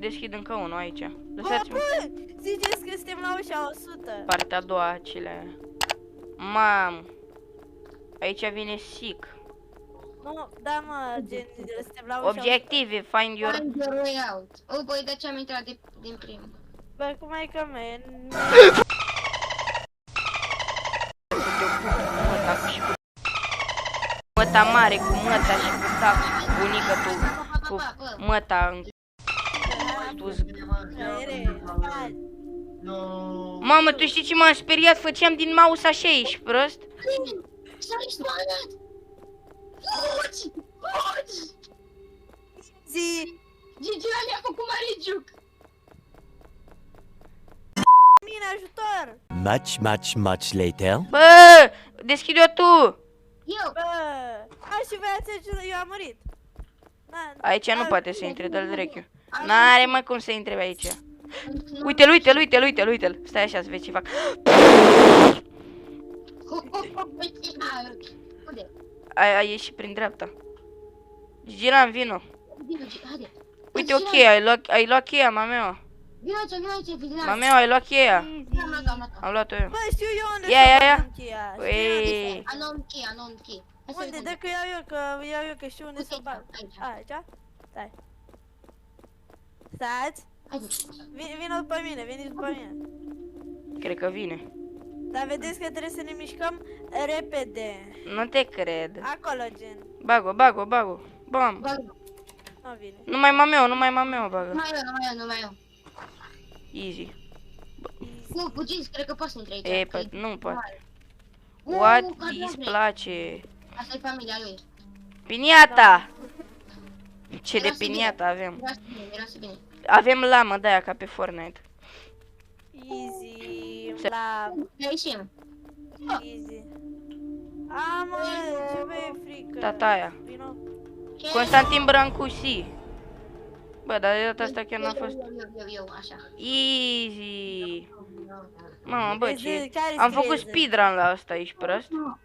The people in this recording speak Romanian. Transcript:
Deschid încă unul aici. Bă, Lăsați-mă. ziceți că suntem la ușa 100. Partea a doua, acele. Mam. Aici vine sick. Nu, da mă, gen, suntem la ușa 100. Obiective, find your... Find your way out. Oh, băi, de ce am intrat din primul? Bă, cum ai că men? Măta mare cu măta și cu tac și cu bunica tu. Cu măta în... Mamă, tu știi ce m-am speriat? Făceam din mouse așa, ești prost? S-a respawnat! Fugi! Fugi! Zi! Gigi a făcut mare juc! Mine, ajutor! Much later. Bă, deschide-o tu! Eu! Bă, hai și voi ați ajutat, eu am murit. Aici nu poate să intre, dă-l drechiu. N-are mă cum să intre aici. Uite-l, uite-l, uite-l, uite-l, uite-l. Stai așa să vezi ce fac. Unde? A ieșit prin dreapta. Gigiran, vino. Vino, haide! Uite, ok, ai luat cheia, mameo. Vino aici, vino! Mameo, ai luat cheia. Am luat-o. Am luat-o eu. Bă, știu eu unde Ia, ia, să ia. bag cheia. Ui. Anon key. Unde? Dă că iau eu, că știu unde să bag. Aici? Stai. Stați. Vino după mine, veniți după mine. Cred că vine. Dar vedeți că trebuie să ne mișcăm repede. Nu te cred. Acolo, gen. Bago, bago, bago. Bam. Nu vine. Numai mameo, bagă. Nu mai eu. Easy. Nu, fugiți, cred că poți să intri aici. E, nu poate. What îți place? Asta e familia lui. Piniata! Ce de piniata avem? Miroase bine. Avem lamă de aia ca pe Fortnite. Easy. La... Ieșim. Easy. A, mă, ce vă e frică? Tataia. Vino. Constantin Brancusi. Bă, dar de data asta chiar n-a fost. Eu, așa. Easy. Mamă, bă, ce... Care Am făcut scrie? speedrun la asta, ești prost? Nu.